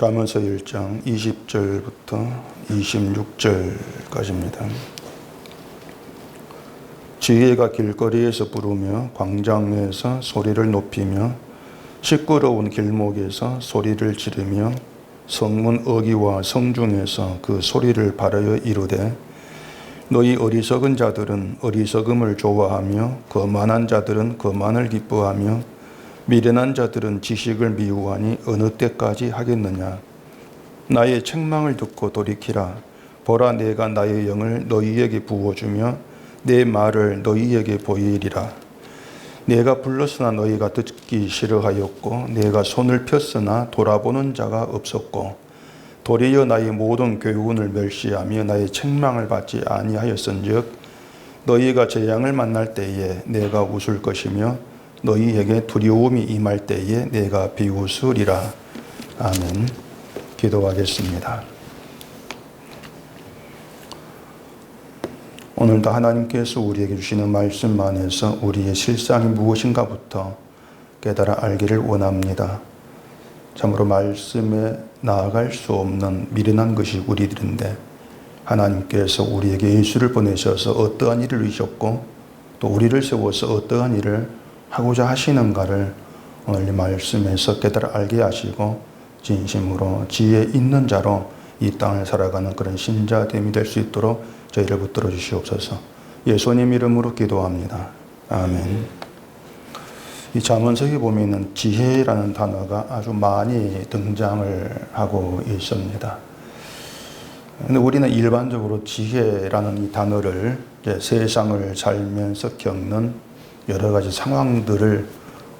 잠언서 1장 20절부터 26절까지입니다. 지혜가 길거리에서 부르며 광장에서 소리를 높이며 시끄러운 길목에서 소리를 지르며 성문 어귀와 성중에서 그 소리를 바라여 이르되 너희 어리석은 자들은 어리석음을 좋아하며 거만한 자들은 거만을 기뻐하며 미련한 자들은 지식을 미워하니 어느 때까지 하겠느냐. 나의 책망을 듣고 돌이키라. 보라, 내가 나의 영을 너희에게 부어주며 내 말을 너희에게 보이리라. 내가 불렀으나 너희가 듣기 싫어하였고 내가 손을 폈으나 돌아보는 자가 없었고 도리어 나의 모든 교훈을 멸시하며 나의 책망을 받지 아니하였은즉 너희가 재앙을 만날 때에 내가 웃을 것이며 너희에게 두려움이 임할 때에 내가 비웃으리라. 아멘. 기도하겠습니다. 오늘도 하나님께서 우리에게 주시는 말씀 안에서 우리의 실상이 무엇인가부터 깨달아 알기를 원합니다. 참으로 말씀에 나아갈 수 없는 미련한 것이 우리들인데 하나님께서 우리에게 예수를 보내셔서 어떠한 일을 이루셨고 또 우리를 세워서 어떠한 일을 하고자 하시는가를 오늘 이 말씀에서 깨달아 알게 하시고 진심으로 지혜 있는 자로 이 땅을 살아가는 그런 신자됨이 될 수 있도록 저희를 붙들어 주시옵소서. 예수님 이름으로 기도합니다. 아멘. 이 잠언서에 보면은 지혜라는 단어가 아주 많이 등장을 하고 있습니다. 근데 우리는 일반적으로 지혜라는 이 단어를 이제 세상을 살면서 겪는 여러 가지 상황들을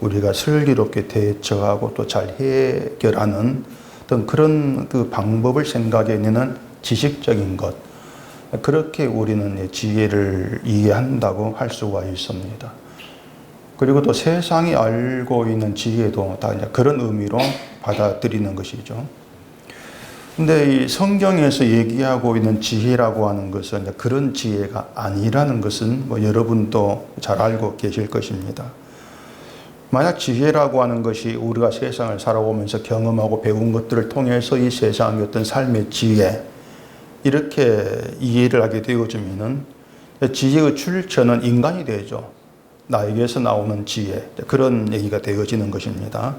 우리가 슬기롭게 대처하고 또 잘 해결하는 어떤 그런 그 방법을 생각해내는 지식적인 것, 그렇게 우리는 지혜를 이해한다고 할 수가 있습니다. 그리고 또 세상이 알고 있는 지혜도 다 이제 그런 의미로 받아들이는 것이죠. 근데 이 성경에서 얘기하고 있는 지혜라고 하는 것은 이제 그런 지혜가 아니라는 것은 뭐 여러분도 잘 알고 계실 것입니다. 만약 지혜라고 하는 것이 우리가 세상을 살아오면서 경험하고 배운 것들을 통해서 이 세상의 어떤 삶의 지혜, 이렇게 이해를 하게 되어지면은 지혜의 출처는 인간이 되죠. 나에게서 나오는 지혜, 그런 얘기가 되어지는 것입니다.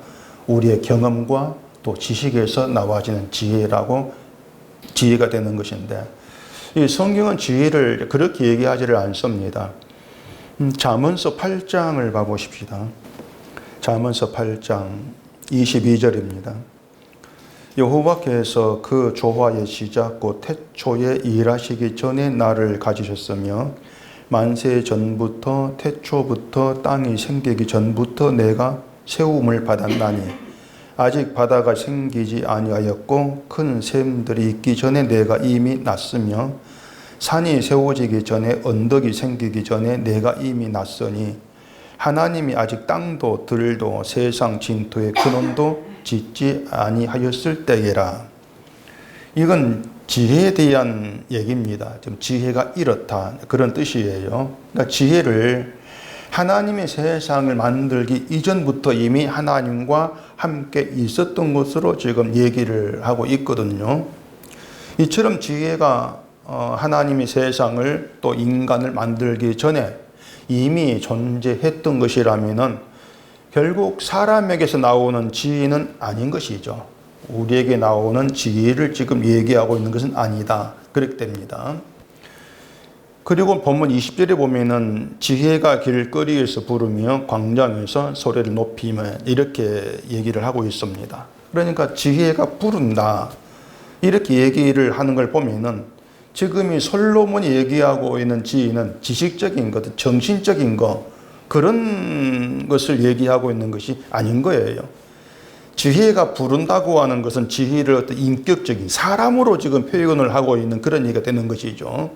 우리의 경험과 또 지식에서 나와지는 지혜가 되는 것인데 이 성경은 지혜를 그렇게 얘기하지를 않습니다. 잠언서 8장을 봐보십시다. 잠언서 8장 22절입니다. 여호와께서 그 조화의 시작 곧 태초에 일하시기 전에 나를 가지셨으며 만세 전부터 태초부터 땅이 생기기 전부터 내가 세움을 받았나니 아직 바다가 생기지 아니하였고 큰 샘들이 있기 전에 내가 이미 났으며 산이 세워지기 전에 언덕이 생기기 전에 내가 이미 났으니 하나님이 아직 땅도 들도 세상 진토의 근원도 짓지 아니하였을 때에라. 이건 지혜에 대한 얘기입니다. 좀 지혜가 이렇다, 그런 뜻이에요. 그러니까 지혜를 하나님의 세상을 만들기 이전부터 이미 하나님과 함께 있었던 것으로 지금 얘기를 하고 있거든요. 이처럼 지혜가 하나님이 세상을 또 인간을 만들기 전에 이미 존재했던 것이라면은 결국 사람에게서 나오는 지혜는 아닌 것이죠. 우리에게 나오는 지혜를 지금 얘기하고 있는 것은 아니다, 그렇게 됩니다. 그리고 본문 20절에 보면은 지혜가 길거리에서 부르며 광장에서 소리를 높이며 이렇게 얘기를 하고 있습니다. 그러니까 지혜가 부른다, 이렇게 얘기를 하는 걸 보면은 지금 이 솔로몬이 얘기하고 있는 지혜는 지식적인 것, 정신적인 것, 그런 것을 얘기하고 있는 것이 아닌 거예요. 지혜가 부른다고 하는 것은 지혜를 어떤 인격적인 사람으로 지금 표현을 하고 있는 그런 얘기가 되는 것이죠.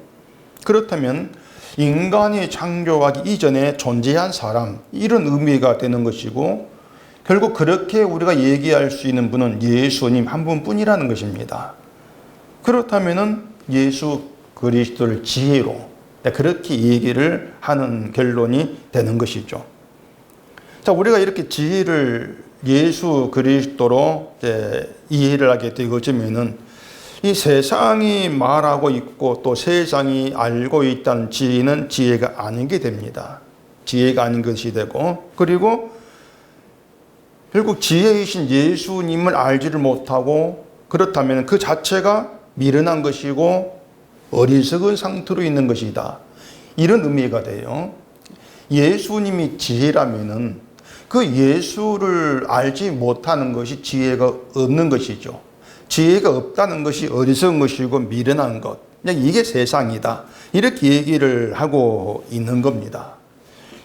그렇다면 인간이 창조하기 이전에 존재한 사람, 이런 의미가 되는 것이고 결국 그렇게 우리가 얘기할 수 있는 분은 예수님 한 분뿐이라는 것입니다. 그렇다면 예수 그리스도를 지혜로 그렇게 얘기를 하는 결론이 되는 것이죠. 자, 우리가 이렇게 지혜를 예수 그리스도로 이제 이해를 하게 되어지면은 이 세상이 말하고 있고 또 세상이 알고 있다는 지혜는 지혜가 아닌 게 됩니다. 지혜가 아닌 것이 되고, 그리고 결국 지혜이신 예수님을 알지를 못하고, 그렇다면 그 자체가 미련한 것이고 어리석은 상태로 있는 것이다, 이런 의미가 돼요. 예수님이 지혜라면은 그 예수를 알지 못하는 것이 지혜가 없는 것이죠. 지혜가 없다는 것이 어리석은 것이고 미련한 것, 그냥 이게 세상이다, 이렇게 얘기를 하고 있는 겁니다.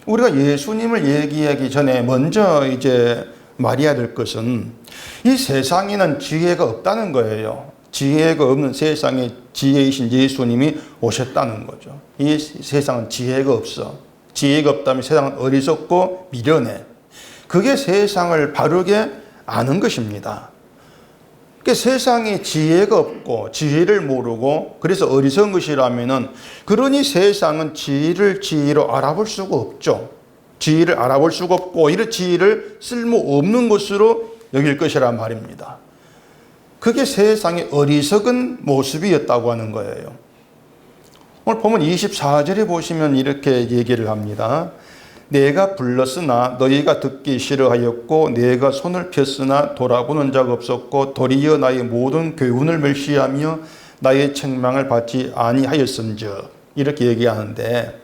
우리가 예수님을 얘기하기 전에 먼저 이제 말해야 될 것은 이 세상에는 지혜가 없다는 거예요. 지혜가 없는 세상에 지혜이신 예수님이 오셨다는 거죠. 이 세상은 지혜가 없어. 지혜가 없다면 세상은 어리석고 미련해. 그게 세상을 바르게 아는 것입니다. 그러니까 세상에 지혜가 없고 지혜를 모르고 그래서 어리석은 것이라면은, 그러니 세상은 지혜를 지혜로 알아볼 수가 없죠. 지혜를 알아볼 수가 없고 오히려 지혜를 쓸모없는 것으로 여길 것이란 말입니다. 그게 세상의 어리석은 모습이었다고 하는 거예요. 오늘 보면 24절에 보시면 이렇게 얘기를 합니다. 내가 불렀으나 너희가 듣기 싫어하였고 내가 손을 폈으나 돌아보는 자가 없었고 도리어 나의 모든 교훈을 멸시하며 나의 책망을 받지 아니하였음즉, 이렇게 얘기하는데,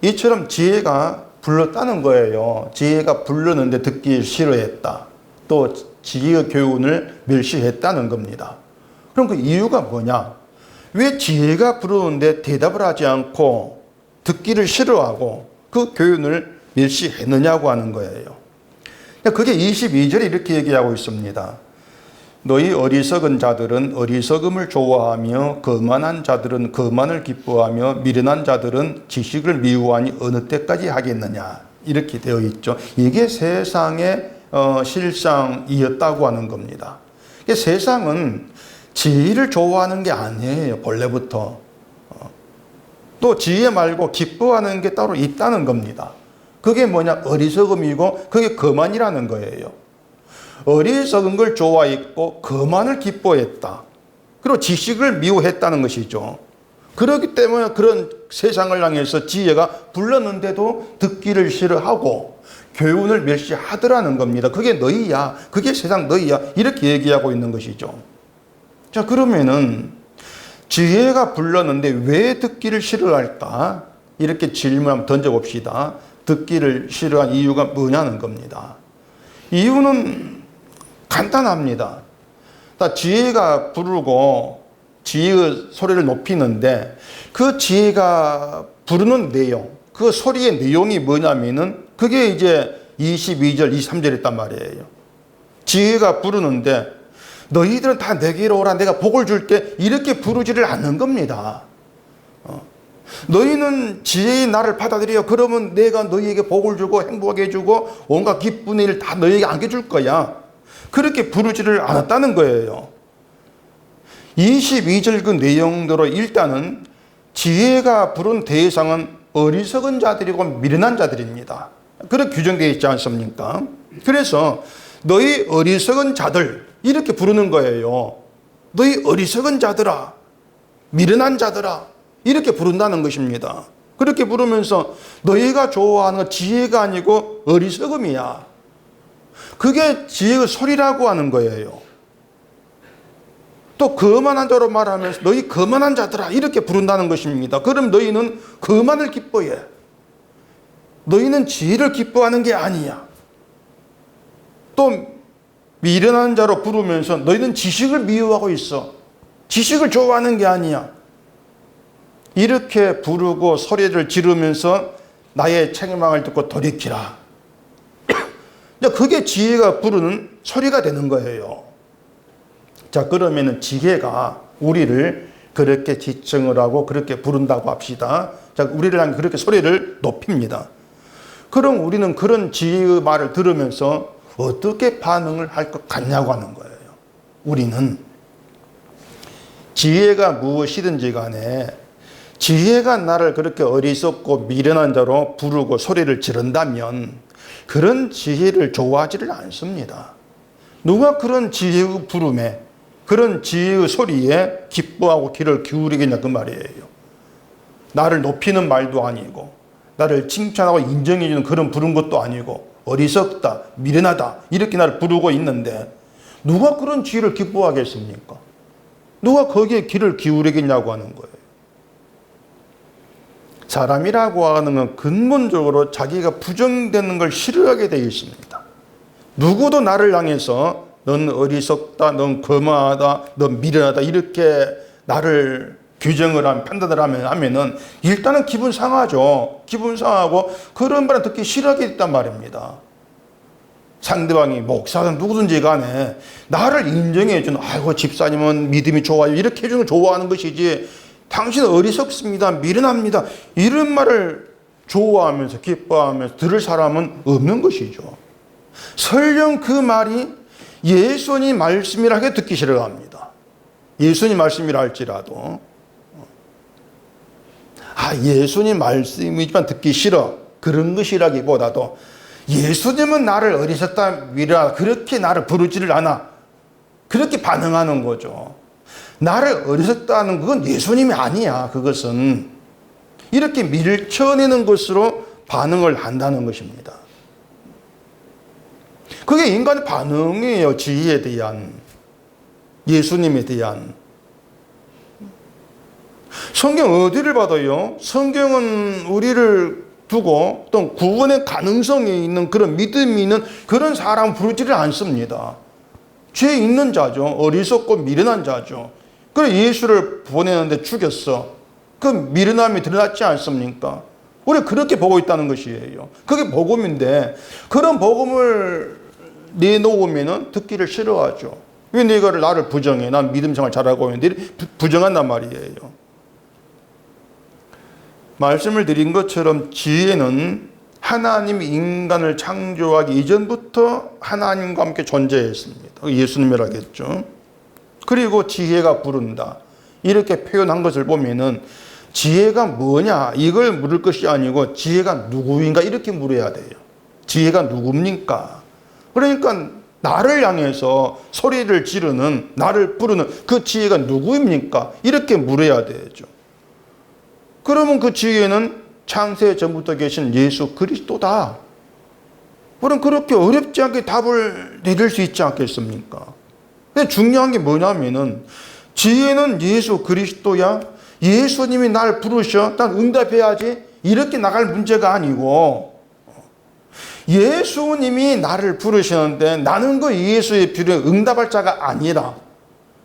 이처럼 지혜가 불렀다는 거예요. 지혜가 불렀는데 듣기 싫어했다. 또 지혜의 교훈을 멸시했다는 겁니다. 그럼 그 이유가 뭐냐? 왜 지혜가 부르는데 대답을 하지 않고 듣기를 싫어하고 그 교훈을 멸시했느냐고 하는 거예요. 그게 22절에 이렇게 얘기하고 있습니다. 너희 어리석은 자들은 어리석음을 좋아하며 거만한 자들은 거만을 기뻐하며 미련한 자들은 지식을 미워하니 어느 때까지 하겠느냐, 이렇게 되어 있죠. 이게 세상의 실상이었다고 하는 겁니다. 세상은 지혜를 좋아하는 게 아니에요, 본래부터. 또 지혜 말고 기뻐하는 게 따로 있다는 겁니다. 그게 뭐냐? 어리석음이고 그게 거만이라는 거예요. 어리석은 걸 좋아했고 거만을 기뻐했다. 그리고 지식을 미워했다는 것이죠. 그렇기 때문에 그런 세상을 향해서 지혜가 불렀는데도 듣기를 싫어하고 교훈을 멸시하더라는 겁니다. 그게 너희야, 그게 세상 너희야, 이렇게 얘기하고 있는 것이죠. 자, 그러면은 지혜가 불렀는데 왜 듣기를 싫어할까? 이렇게 질문 한번 던져봅시다. 듣기를 싫어한 이유가 뭐냐는 겁니다. 이유는 간단합니다. 지혜가 부르고 지혜의 소리를 높이는데 그 지혜가 부르는 내용, 그 소리의 내용이 뭐냐면은 그게 이제 22절, 23절에 있단 말이에요. 지혜가 부르는데 너희들은 다 내게로 오라, 내가 복을 줄게, 이렇게 부르지를 않는 겁니다. 너희는 지혜의 나를 받아들여, 그러면 내가 너희에게 복을 주고 행복하게 해주고 온갖 기쁜 일 다 너희에게 안겨줄 거야. 그렇게 부르지를 않았다는 거예요. 22절 그 내용대로 일단은 지혜가 부른 대상은 어리석은 자들이고 미련한 자들입니다. 그렇게 규정되어 있지 않습니까? 그래서 너희 어리석은 자들, 이렇게 부르는 거예요. 너희 어리석은 자들아, 미련한 자들아, 이렇게 부른다는 것입니다. 그렇게 부르면서 너희가 좋아하는 건 지혜가 아니고 어리석음이야. 그게 지혜의 소리라고 하는 거예요. 또 거만한 자로 말하면서 너희 거만한 자들아, 이렇게 부른다는 것입니다. 그럼 너희는 거만을 기뻐해. 너희는 지혜를 기뻐하는 게 아니야. 또 미련한 자로 부르면서 너희는 지식을 미워하고 있어. 지식을 좋아하는 게 아니야. 이렇게 부르고 소리를 지르면서 나의 책망을 듣고 돌이키라. 그게 지혜가 부르는 소리가 되는 거예요. 자, 그러면은 지혜가 우리를 그렇게 지청을 하고 그렇게 부른다고 합시다. 자, 우리를 향해 그렇게 소리를 높입니다. 그럼 우리는 그런 지혜의 말을 들으면서 어떻게 반응을 할 것 같냐고 하는 거예요. 우리는 지혜가 무엇이든지 간에 지혜가 나를 그렇게 어리석고 미련한 자로 부르고 소리를 지른다면 그런 지혜를 좋아하지를 않습니다. 누가 그런 지혜의 부름에, 그런 지혜의 소리에 기뻐하고 귀를 기울이겠냐 그 말이에요. 나를 높이는 말도 아니고 나를 칭찬하고 인정해주는 그런 부른 것도 아니고 어리석다, 미련하다 이렇게 나를 부르고 있는데 누가 그런 지혜를 기뻐하겠습니까? 누가 거기에 귀를 기울이겠냐고 하는 거예요. 사람이라고 하는 건 근본적으로 자기가 부정되는 걸 싫어하게 되어 있습니다. 누구도 나를 향해서 넌 어리석다, 넌 거만하다, 넌 미련하다 이렇게 나를 규정을 하면 판단을 하면은 일단은 기분 상하죠. 기분 상하고 그런 말을 듣기 싫어하게 됐단 말입니다. 상대방이 목사든 누구든지 간에 나를 인정해 주는 아이고 집사님은 믿음이 좋아요 이렇게 해주는 걸 좋아하는 것이지 당신은 어리석습니다, 미련합니다 이런 말을 좋아하면서 기뻐하면서 들을 사람은 없는 것이죠. 설령 그 말이 예수님 말씀이라 하게 듣기 싫어합니다. 예수님 말씀이라 할지라도 예수님 말씀이지만 듣기 싫어 그런 것이라기보다도 예수님은 나를 어리석다 미련하다 그렇게 나를 부르지를 않아 그렇게 반응하는 거죠. 나를 어리석다는 그건 예수님이 아니야. 그것은 이렇게 밀쳐내는 것으로 반응을 한다는 것입니다. 그게 인간의 반응이에요. 지혜에 대한, 예수님에 대한. 성경 어디를 봐도요, 성경은 우리를 두고 또 구원의 가능성이 있는 그런 믿음이 있는 그런 사람 부르지를 않습니다. 죄 있는 자죠. 어리석고 미련한 자죠. 그래 예수를 보내는데 죽였어. 그 미련함이 드러났지 않습니까? 우리 그렇게 보고 있다는 것이에요. 그게 복음인데 그런 복음을 내놓으면 듣기를 싫어하죠. 왜 네가 나를 부정해? 난 믿음 생활 잘하고 있는데 부정한단 말이에요. 말씀을 드린 것처럼 지혜는 하나님이 인간을 창조하기 이전부터 하나님과 함께 존재했습니다. 예수님이라겠죠. 그리고 지혜가 부른다. 이렇게 표현한 것을 보면은 지혜가 뭐냐 이걸 물을 것이 아니고 지혜가 누구인가 이렇게 물어야 돼요. 지혜가 누굽니까? 그러니까 나를 향해서 소리를 지르는 나를 부르는 그 지혜가 누구입니까? 이렇게 물어야 되죠. 그러면 그 지혜는 창세 전부터 계신 예수 그리스도다. 그럼 그렇게 어렵지 않게 답을 내릴 수 있지 않겠습니까? 근데 중요한 게 뭐냐면은 지혜는 예수 그리스도야. 예수님이 날 부르셔. 난 응답해야지. 이렇게 나갈 문제가 아니고 예수님이 나를 부르시는데 나는 그 예수의 부름에 응답할 자가 아니라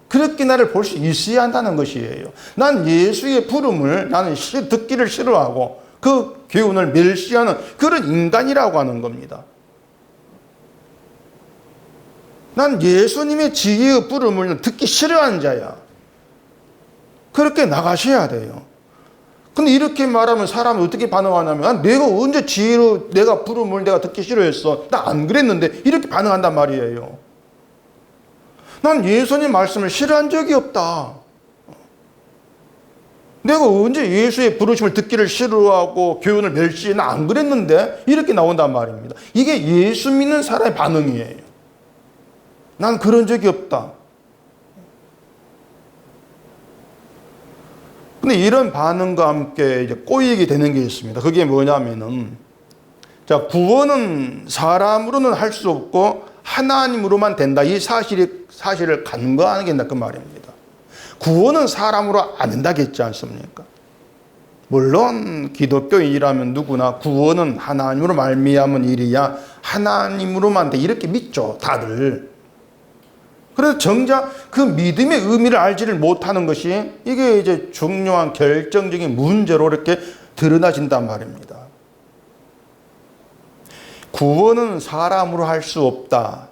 그렇게 나를 볼 수 있어야 한다는 것이에요. 난 예수의 부름을 나는 듣기를 싫어하고 그 교훈을 멸시하는 그런 인간이라고 하는 겁니다. 난 예수님의 지혜의 부름을 듣기 싫어하는 자야. 그렇게 나가셔야 돼요. 근데 이렇게 말하면 사람이 어떻게 반응하냐면 내가 언제 지혜로 내가 부름을 내가 듣기 싫어했어. 나 안 그랬는데 이렇게 반응한단 말이에요. 난 예수님 말씀을 싫어한 적이 없다. 내가 언제 예수의 부르심을 듣기를 싫어하고 교훈을 멸시해 나 안 그랬는데 이렇게 나온단 말입니다. 이게 예수 믿는 사람의 반응이에요. 난 그런 적이 없다. 근데 이런 반응과 함께 이제 꼬이게 되는 게 있습니다. 그게 뭐냐면은 자, 구원은 사람으로는 할 수 없고 하나님으로만 된다. 이 사실을 간과하는 게 그 말입니다. 구원은 사람으로 안 된다겠지 않습니까? 물론 기독교인이라면 누구나 구원은 하나님으로 말미암은 일이야 하나님으로만 돼 이렇게 믿죠. 다들. 그래서 정작 그 믿음의 의미를 알지를 못하는 것이 이게 이제 중요한 결정적인 문제로 이렇게 드러나진단 말입니다. 구원은 사람으로 할 수 없다.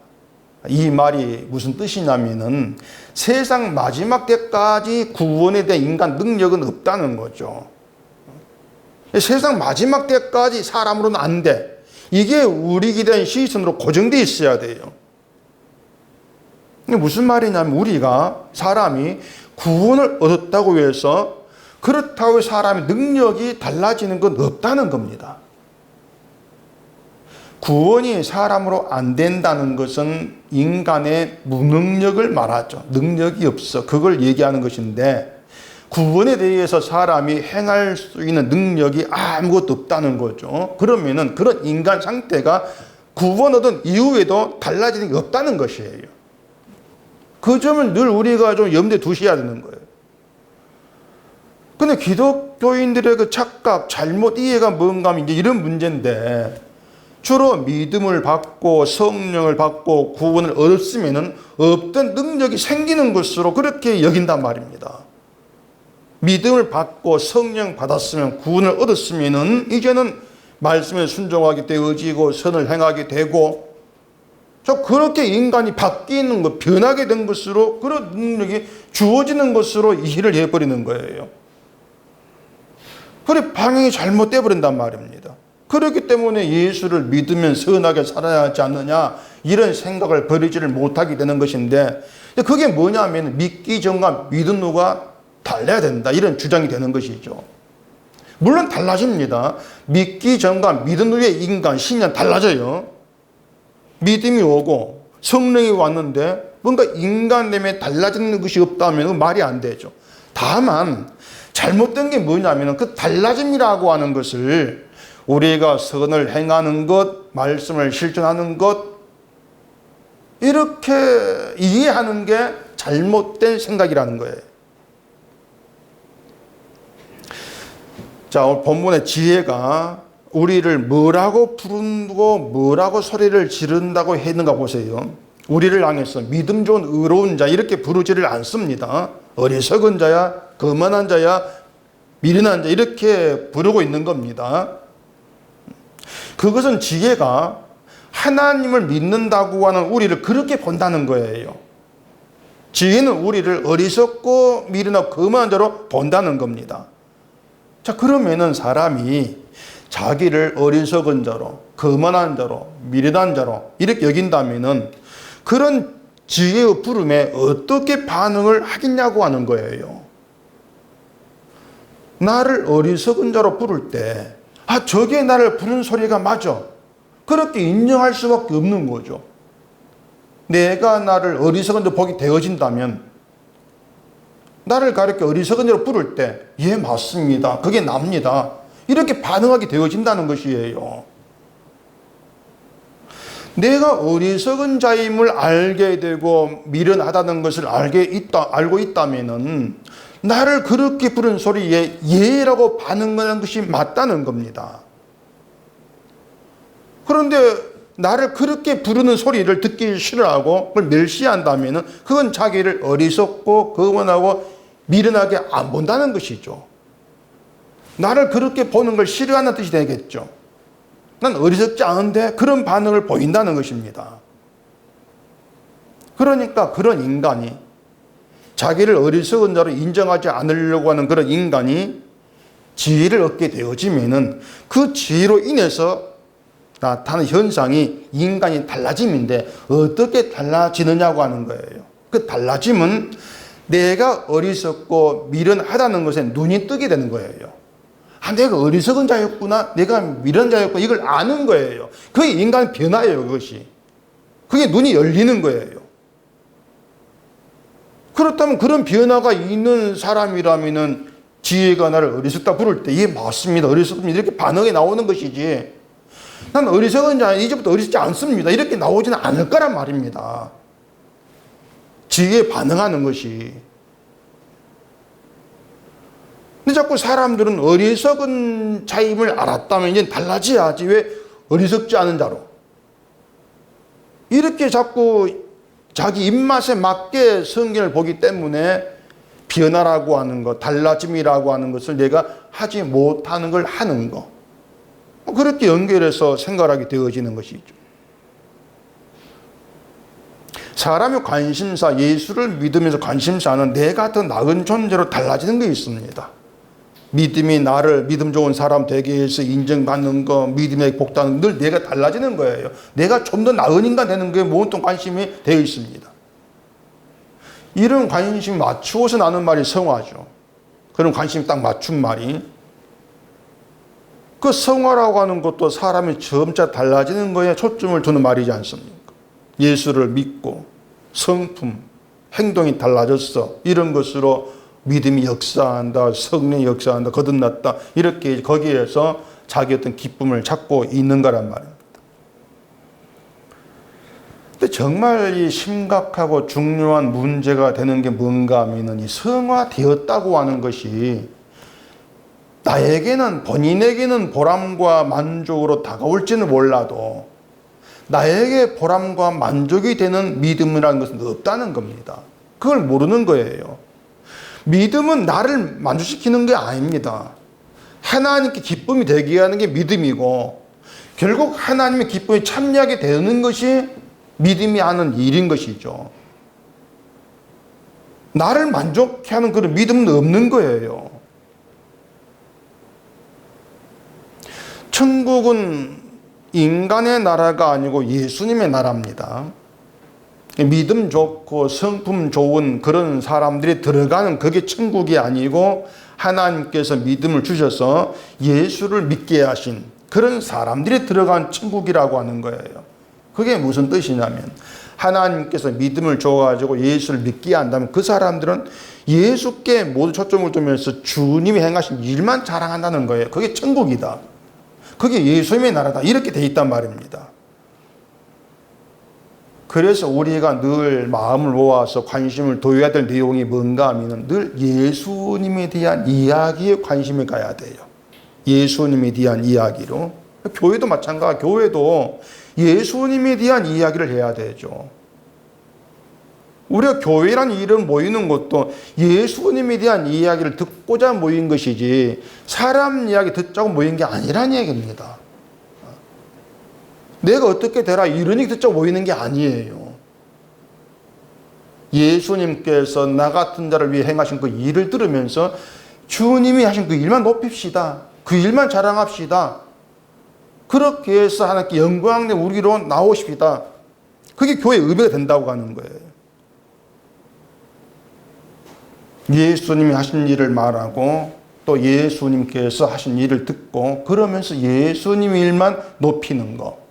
이 말이 무슨 뜻이냐면은 세상 마지막 때까지 구원에 대한 인간 능력은 없다는 거죠. 세상 마지막 때까지 사람으로는 안 돼. 이게 우리 기대한 시선으로 고정되어 있어야 돼요. 이게 무슨 말이냐면 우리가 사람이 구원을 얻었다고 해서 그렇다고 사람의 능력이 달라지는 건 없다는 겁니다. 구원이 사람으로 안 된다는 것은 인간의 무능력을 말하죠. 능력이 없어. 그걸 얘기하는 것인데, 구원에 대해서 사람이 행할 수 있는 능력이 아무것도 없다는 거죠. 그러면은 그런 인간 상태가 구원 얻은 이후에도 달라지는 게 없다는 것이에요. 그 점을 늘 우리가 좀 염두에 두셔야 되는 거예요. 근데 기독교인들의 그 착각, 잘못 이해가 뭔가 하면 이제 이런 문제인데, 주로 믿음을 받고 성령을 받고 구원을 얻었으면은 없던 능력이 생기는 것으로 그렇게 여긴단 말입니다. 믿음을 받고 성령 받았으면, 구원을 얻었으면은 이제는 말씀에 순종하게 되어지고 선을 행하게 되고, 그렇게 인간이 바뀌는 것, 변하게 된 것으로, 그런 능력이 주어지는 것으로 이해를 해버리는 거예요. 그래, 방향이 잘못돼 버린단 말입니다. 그렇기 때문에 예수를 믿으면 선하게 살아야 하지 않느냐, 이런 생각을 버리지를 못하게 되는 것인데, 그게 뭐냐면 믿기 전과 믿은 후가 달라야 된다, 이런 주장이 되는 것이죠. 물론 달라집니다. 믿기 전과 믿은 후의 인간, 신년 달라져요. 믿음이 오고 성령이 왔는데 뭔가 인간 내면에 달라지는 것이 없다면 말이 안 되죠. 다만 잘못된 게 뭐냐면 그 달라짐이라고 하는 것을 우리가 선을 행하는 것, 말씀을 실천하는 것, 이렇게 이해하는 게 잘못된 생각이라는 거예요. 자, 오늘 본문의 지혜가 우리를 뭐라고 부르고 뭐라고 소리를 지른다고 했는가 보세요. 우리를 향해서 믿음 좋은 의로운 자 이렇게 부르지를 않습니다. 어리석은 자야, 거만한 자야, 미련한 자 이렇게 부르고 있는 겁니다. 그것은 지혜가 하나님을 믿는다고 하는 우리를 그렇게 본다는 거예요. 지혜는 우리를 어리석고 미련하고 거만한 자로 본다는 겁니다. 자, 그러면은 사람이 자기를 어리석은 자로, 거만한 자로, 미련한 자로 이렇게 여긴다면은 그런 지혜의 부름에 어떻게 반응을 하겠냐고 하는 거예요. 나를 어리석은 자로 부를 때, 아, 저게 나를 부른 소리가 맞아, 그렇게 인정할 수밖에 없는 거죠. 내가 나를 어리석은 자로 보게 되어진다면, 나를 가르쳐 어리석은 자로 부를 때, 예, 맞습니다, 그게 납니다, 이렇게 반응하게 되어진다는 것이에요. 내가 어리석은 자임을 알게 되고 미련하다는 것을 알고 있다면은 나를 그렇게 부른 소리에 예라고 반응하는 것이 맞다는 겁니다. 그런데 나를 그렇게 부르는 소리를 듣기 싫어하고 그걸 멸시한다면은 그건 자기를 어리석고 거만하고 미련하게 안 본다는 것이죠. 나를 그렇게 보는 걸 싫어하는 뜻이 되겠죠. 난 어리석지 않은데 그런 반응을 보인다는 것입니다. 그러니까 그런 인간이, 자기를 어리석은 자로 인정하지 않으려고 하는 그런 인간이 지혜를 얻게 되어지면은 그 지혜로 인해서 나타나는 현상이 인간이 달라짐인데, 어떻게 달라지느냐고 하는 거예요. 그 달라짐은 내가 어리석고 미련하다는 것에 눈이 뜨게 되는 거예요. 아, 내가 어리석은 자였구나, 내가 미련한 자였구나, 이걸 아는 거예요. 그게 인간 변화예요. 그것이, 그게 눈이 열리는 거예요. 그렇다면 그런 변화가 있는 사람이라면은 지혜가 나를 어리석다 부를 때, 예, 맞습니다, 어리석습니다, 이렇게 반응이 나오는 것이지, 난 어리석은 자, 이제부터 어리석지 않습니다, 이렇게 나오지는 않을 거란 말입니다. 지혜에 반응하는 것이. 근데 자꾸 사람들은 어리석은 자임을 알았다면 이제 달라져야지, 왜 어리석지 않은 자로, 이렇게 자꾸 자기 입맛에 맞게 성경을 보기 때문에 변화라고 하는 것, 달라짐이라고 하는 것을 내가 하지 못하는 걸 하는 것, 그렇게 연결해서 생각하게 되어지는 것이죠. 사람의 관심사, 예수를 믿으면서 관심사는 내가 더 나은 존재로 달라지는 게 있습니다. 믿음이 나를 믿음 좋은 사람 되게 해서 인정받는 거, 믿음의 복다는, 늘 내가 달라지는 거예요. 내가 좀 더 나은 인간 되는 게 모든 관심이 되어 있습니다. 이런 관심이 맞추어서 나는 말이 성화죠. 그런 관심이 딱 맞춘 말이, 그 성화라고 하는 것도 사람이 점차 달라지는 거에 초점을 두는 말이지 않습니까? 예수를 믿고 성품, 행동이 달라졌어, 이런 것으로 믿음이 역사한다, 성령이 역사한다, 거듭났다, 이렇게 거기에서 자기 어떤 기쁨을 찾고 있는 거란 말입니다. 근데 정말 이 심각하고 중요한 문제가 되는 게 뭔가 하면은, 이 성화되었다고 하는 것이 나에게는, 본인에게는 보람과 만족으로 다가올지는 몰라도 나에게 보람과 만족이 되는 믿음이라는 것은 없다는 겁니다. 그걸 모르는 거예요. 믿음은 나를 만족시키는 게 아닙니다. 하나님께 기쁨이 되게 하는 게 믿음이고, 결국 하나님의 기쁨에 참여하게 되는 것이 믿음이 하는 일인 것이죠. 나를 만족해 하는 그런 믿음은 없는 거예요. 천국은 인간의 나라가 아니고 예수님의 나라입니다. 믿음 좋고 성품 좋은 그런 사람들이 들어가는 그게 천국이 아니고, 하나님께서 믿음을 주셔서 예수를 믿게 하신 그런 사람들이 들어간 천국이라고 하는 거예요. 그게 무슨 뜻이냐면, 하나님께서 믿음을 줘가지고 예수를 믿게 한다면 그 사람들은 예수께 모두 초점을 두면서 주님이 행하신 일만 자랑한다는 거예요. 그게 천국이다, 그게 예수님의 나라다, 이렇게 돼 있단 말입니다. 그래서 우리가 늘 마음을 모아서 관심을 둬야 될 내용이 뭔가 하면, 늘 예수님에 대한 이야기에 관심을 가야 돼요. 예수님에 대한 이야기로. 교회도 마찬가지, 교회도 예수님에 대한 이야기를 해야 되죠. 우리가 교회라는 이름 모이는 것도 예수님에 대한 이야기를 듣고자 모인 것이지, 사람 이야기 듣자고 모인 게 아니란 얘기입니다. 내가 어떻게 되라 이런 얘기 듣자고 모이는 게 아니에요. 예수님께서 나 같은 자를 위해 행하신 그 일을 들으면서 주님이 하신 그 일만 높입시다, 그 일만 자랑합시다, 그렇게 해서 하나님께 영광내 우리로 나오십시다. 그게 교회의 의미가 된다고 하는 거예요. 예수님이 하신 일을 말하고 또 예수님께서 하신 일을 듣고, 그러면서 예수님 일만 높이는 거,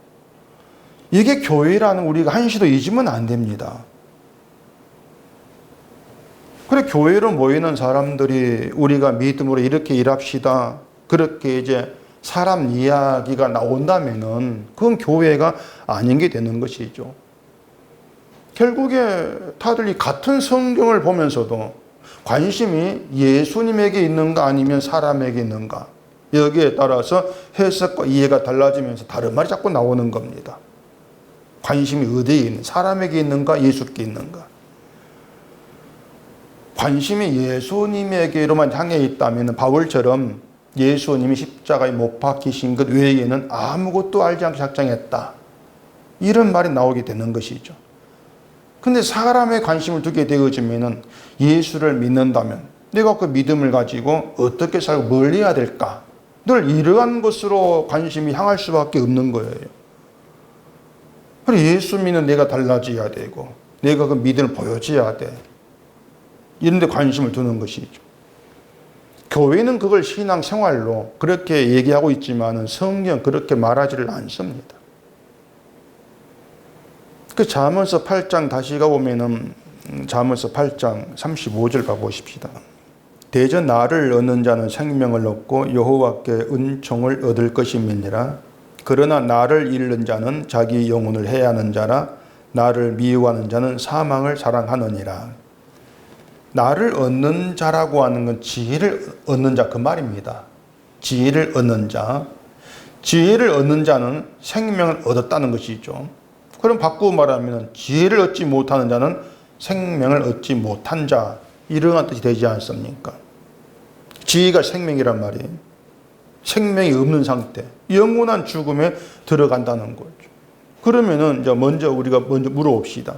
이게 교회라는 우리가 한시도 잊으면 안 됩니다. 그래, 교회로 모이는 사람들이 우리가 믿음으로 이렇게 일합시다, 그렇게 이제 사람 이야기가 나온다면은 그건 교회가 아닌 게 되는 것이죠. 결국에 다들 이 같은 성경을 보면서도 관심이 예수님에게 있는가 아니면 사람에게 있는가, 여기에 따라서 해석과 이해가 달라지면서 다른 말이 자꾸 나오는 겁니다. 관심이 어디에 있는, 사람에게 있는가 예수께 있는가. 관심이 예수님에게로만 향해 있다면 바울처럼 예수님이 십자가에 못 박히신 것 외에는 아무것도 알지 않고 작정했다, 이런 말이 나오게 되는 것이죠. 근데 사람의 관심을 두게 되어지면 예수를 믿는다면 내가 그 믿음을 가지고 어떻게 살고 뭘 해야 될까, 늘 이러한 것으로 관심이 향할 수밖에 없는 거예요. 그래, 예수 믿는 내가 달라져야 되고 내가 그 믿음을 보여줘야 돼, 이런 데 관심을 두는 것이죠. 교회는 그걸 신앙생활로 그렇게 얘기하고 있지만 성경 그렇게 말하지를 않습니다. 그 잠언서 8장 다시 가보면은, 잠언서 8장 35절 가보십시다. 대저 나를 얻는 자는 생명을 얻고 여호와께 은총을 얻을 것임이니라. 그러나 나를 잃는 자는 자기 영혼을 해하는 자라. 나를 미워하는 자는 사망을 사랑하느니라. 나를 얻는 자라고 하는 건 지혜를 얻는 자, 그 말입니다. 지혜를 얻는 자. 지혜를 얻는 자는 생명을 얻었다는 것이죠. 그럼 바꾸어 말하면 지혜를 얻지 못하는 자는 생명을 얻지 못한 자, 이러한 뜻이 되지 않습니까? 지혜가 생명이란 말이에요. 생명이 없는 상태, 영원한 죽음에 들어간다는 거죠. 그러면은 이제 우리가 먼저 물어봅시다.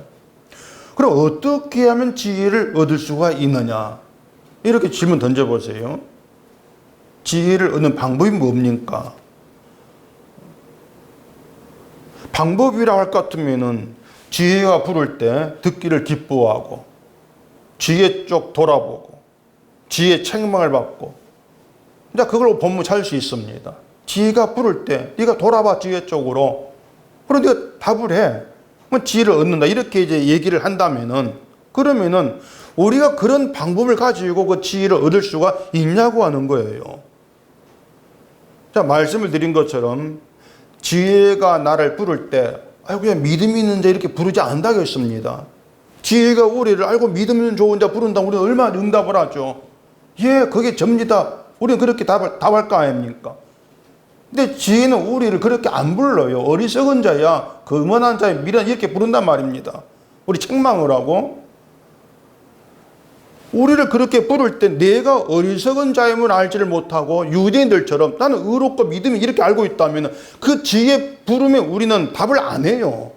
그럼 어떻게 하면 지혜를 얻을 수가 있느냐? 이렇게 질문 던져보세요. 지혜를 얻는 방법이 뭡니까? 방법이라고 할 것 같으면은 지혜가 부를 때 듣기를 기뻐하고 지혜 쪽 돌아보고 지혜의 책망을 받고. 이제 그걸 본문 찾을 수 있습니다. 지혜가 부를 때 네가 돌아봐 지혜 쪽으로. 그럼 네가 답을 해. 그럼 지혜를 얻는다. 이렇게 이제 얘기를 한다면은, 그러면은 우리가 그런 방법을 가지고 그 지혜를 얻을 수가 있냐고 하는 거예요. 자, 말씀을 드린 것처럼 지혜가 나를 부를 때 그냥 믿음이 있는 자 이렇게 부르지 않는다고 했습니다. 지혜가 우리를 알고 믿음 있는 좋은 자 부른다. 우리는 얼마나 응답을 하죠. 예, 그게 접니다. 우리는 그렇게 답할 거 아닙니까? 근데 지혜는 우리를 그렇게 안 불러요. 어리석은 자야, 거만한 자야, 미련 이렇게 부른단 말입니다. 우리 책망을 하고. 우리를 그렇게 부를 때 내가 어리석은 자임을 알지를 못하고 유대인들처럼 나는 의롭고 믿음이 이렇게 알고 있다면 그 지혜 부르면 우리는 답을 안 해요.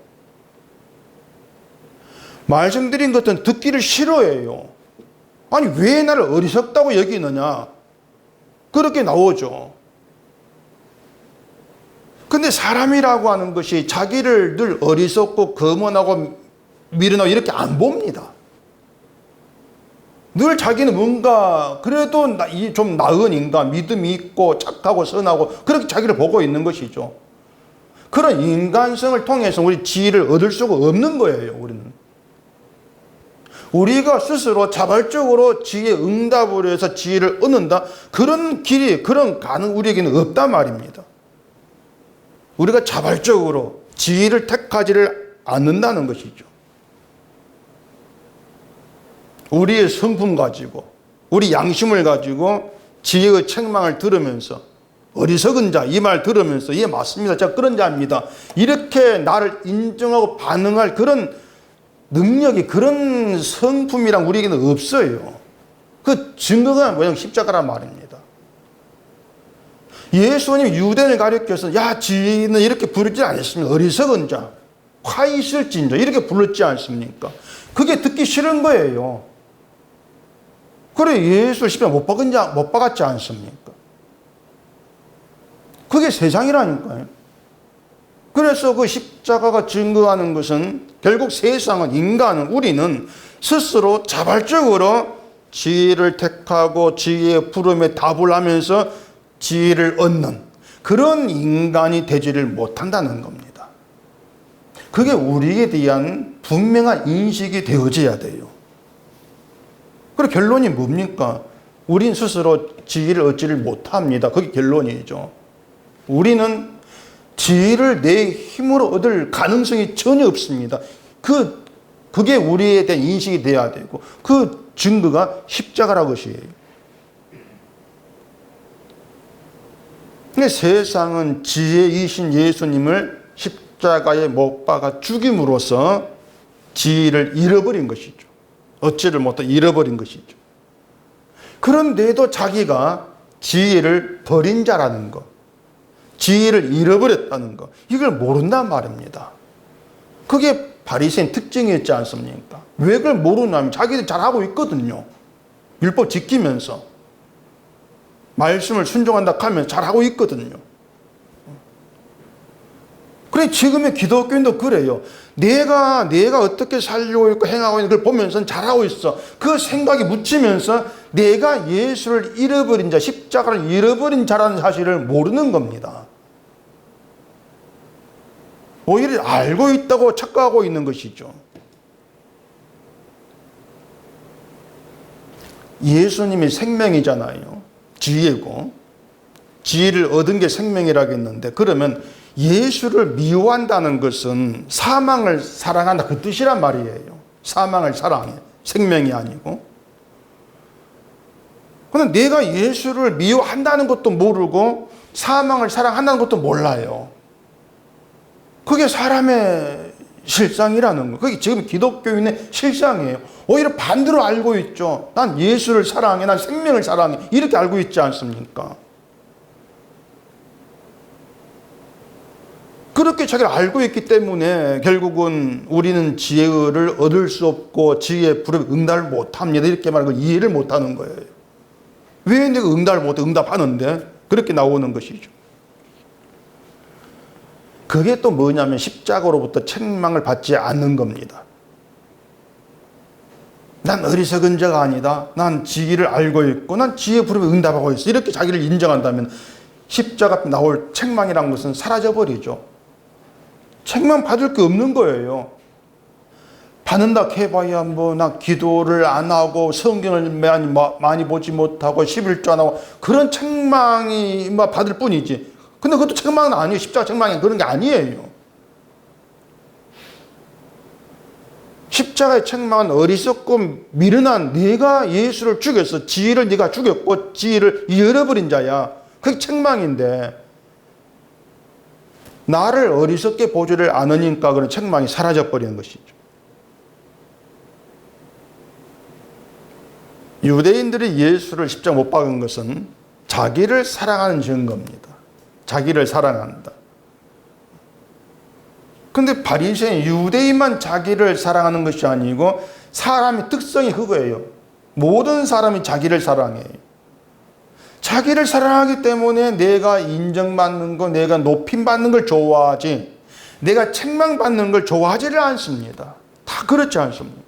말씀드린 것은 듣기를 싫어해요. 아니 왜 나를 어리석다고 여기느냐, 그렇게 나오죠. 근데 사람이라고 하는 것이 자기를 늘 어리석고 거만하고 미련하고 이렇게 안 봅니다. 늘 자기는 뭔가 그래도 좀 나은 인간, 믿음이 있고 착하고 선하고 그렇게 자기를 보고 있는 것이죠. 그런 인간성을 통해서 우리 지혜를 얻을 수가 없는 거예요. 우리가 스스로 자발적으로 지혜에 응답을 해서 지혜를 얻는다, 그런 길이, 그런 가능 우리에게는 없단 말입니다. 우리가 자발적으로 지혜를 택하지를 않는다는 것이죠. 우리의 성품 가지고, 우리 양심을 가지고 지혜의 책망을 들으면서, 어리석은 자 이 말 들으면서 예 맞습니다, 제가 그런 자입니다, 이렇게 나를 인정하고 반응할 그런 능력이, 그런 성품이란 우리에게는 없어요. 그 증거가 뭐냐면 십자가란 말입니다. 예수님 유대인을 가리켜서 야 지혜는 이렇게 부르지 않았습니다. 어리석은 자, 화 있을진저 이렇게 불렀지 않습니까? 그게 듣기 싫은 거예요. 그래 예수를 십자가 못 박았지 않습니까? 그게 세상이라니까요. 그래서 그 십자가가 증거하는 것은 결국 세상은, 인간은, 우리는 스스로 자발적으로 지혜를 택하고 지혜의 부름에 답을 하면서 지혜를 얻는 그런 인간이 되지를 못한다는 겁니다. 그게 우리에 대한 분명한 인식이 되어져야 돼요. 그리고 결론이 뭡니까? 우린 스스로 지혜를 얻지를 못합니다. 그게 결론이죠. 우리는 지혜를 내 힘으로 얻을 가능성이 전혀 없습니다. 그게 우리에 대한 인식이 돼야 되고, 그 증거가 십자가라는 것이에요. 근데 세상은 지혜이신 예수님을 십자가에 못 박아 죽임으로써 지혜를 잃어버린 것이죠. 얻지를 못해 잃어버린 것이죠. 그런데도 자기가 지혜를 버린 자라는 것, 지혜를 잃어버렸다는 것, 이걸 모른단 말입니다. 그게 바리새인 특징이었지 않습니까? 왜 그걸 모르냐면 자기들 잘하고 있거든요. 율법 지키면서 말씀을 순종한다 하면 잘하고 있거든요. 그래 지금의 기독교인도 그래요. 내가 어떻게 살려고 있고 행하고 있는 걸 보면서 잘하고 있어. 그 생각이 묻히면서 내가 예수를 잃어버린 자, 십자가를 잃어버린 자라는 사실을 모르는 겁니다. 오히려 알고 있다고 착각하고 있는 것이죠. 예수님이 생명이잖아요. 지혜고, 지혜를 얻은 게 생명이라고 했는데, 그러면 예수를 미워한다는 것은 사망을 사랑한다 그 뜻이란 말이에요. 사망을 사랑해, 생명이 아니고. 그런데 내가 예수를 미워한다는 것도 모르고 사망을 사랑한다는 것도 몰라요. 그게 사람의 실상이라는 거. 그게 지금 기독교인의 실상이에요. 오히려 반대로 알고 있죠. 난 예수를 사랑해, 난 생명을 사랑해, 이렇게 알고 있지 않습니까? 그렇게 자기를 알고 있기 때문에 결국은 우리는 지혜를 얻을 수 없고 지혜의 부름에 응답을 못합니다, 이렇게 말하는 걸 이해를 못하는 거예요. 왜 내가 응답을 못해? 응답하는데 그렇게 나오는 것이죠. 그게 또 뭐냐면 십자가로부터 책망을 받지 않는 겁니다. 난 어리석은 자가 아니다. 난 지혜를 알고 있고 난 지혜 부름에 응답하고 있어. 이렇게 자기를 인정한다면 십자가 앞에 나올 책망이란 것은 사라져버리죠. 책망 받을 게 없는 거예요. 받는다 해봐야 뭐 나 기도를 안 하고 성경을 많이 보지 못하고 11조 안 하고 그런 책망이 받을 뿐이지. 근데 그것도 책망은 아니에요. 십자가 책망이 그런 게 아니에요. 십자가의 책망은 어리석고 미련한 네가 예수를 죽였어. 지혜를 네가 죽였고 지혜를 잃어버린 자야. 그게 책망인데 나를 어리석게 보지를 않으니까 그런 책망이 사라져버리는 것이죠. 유대인들이 예수를 십자가 못 박은 것은 자기를 사랑하는 증거입니다. 자기를 사랑한다. 근데 바리새인 유대인만 자기를 사랑하는 것이 아니고 사람의 특성이 그거예요. 모든 사람이 자기를 사랑해요. 자기를 사랑하기 때문에 내가 인정받는 거, 내가 높임받는 걸 좋아하지 내가 책망받는 걸 좋아하지를 않습니다. 다 그렇지 않습니까?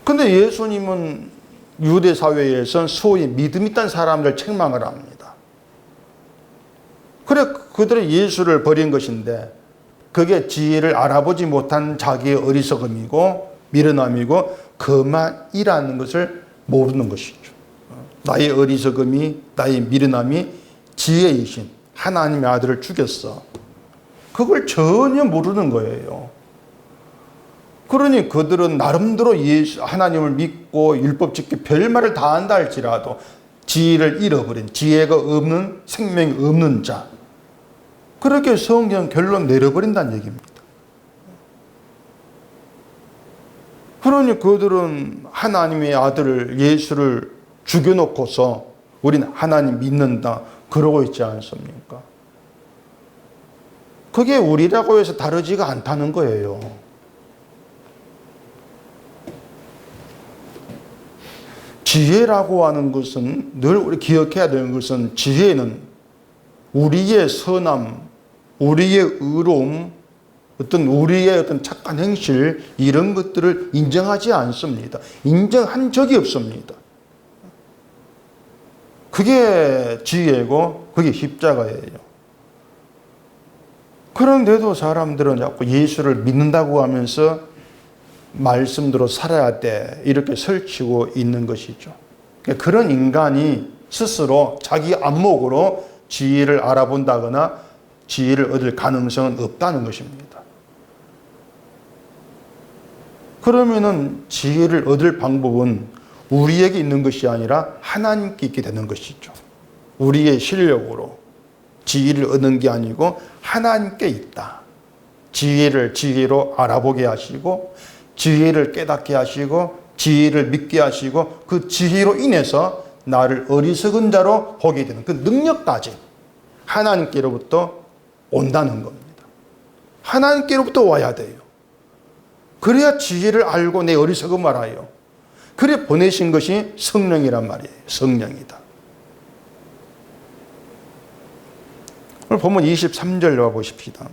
근데 예수님은 유대 사회에선 소위 믿음 있던 사람들 책망을 합니다. 그래 그들이 예수를 버린 것인데 그게 지혜를 알아보지 못한 자기의 어리석음이고 미련함이고 그만이라는 것을 모르는 것이죠. 나의 어리석음이 나의 미련함이 지혜이신 하나님의 아들을 죽였어. 그걸 전혀 모르는 거예요. 그러니 그들은 나름대로 하나님을 믿고 율법 지켜 별말을 다 한다 할지라도 지혜를 잃어버린 지혜가 없는 생명이 없는 자. 그렇게 성경 결론 내려버린다는 얘기입니다. 그러니 그들은 하나님의 아들을 예수를 죽여놓고서 우리는 하나님 믿는다 그러고 있지 않습니까? 그게 우리라고 해서 다르지가 않다는 거예요. 지혜라고 하는 것은 늘 우리 기억해야 되는 것은 지혜는 우리의 선함, 우리의 의로움, 우리의 어떤 착한 행실 이런 것들을 인정하지 않습니다. 인정한 적이 없습니다. 그게 지혜고 그게 십자가예요. 그런데도 사람들은 자꾸 예수를 믿는다고 하면서 말씀대로 살아야 돼 이렇게 설치고 있는 것이죠. 그런 인간이 스스로 자기 안목으로 지혜를 알아본다거나 지혜를 얻을 가능성은 없다는 것입니다. 그러면은 지혜를 얻을 방법은 우리에게 있는 것이 아니라 하나님께 있게 되는 것이죠. 우리의 실력으로 지혜를 얻는 게 아니고 하나님께 있다. 지혜를 지혜로 알아보게 하시고 지혜를 깨닫게 하시고 지혜를 믿게 하시고 그 지혜로 인해서 나를 어리석은 자로 보게 되는 그 능력까지 하나님께로부터 온다는 겁니다. 하나님께로부터 와야 돼요. 그래야 지혜를 알고 내 어리석음을 알아요. 그래 보내신 것이 성령이란 말이에요. 성령이다. 오늘 본문 23절 와보십시다.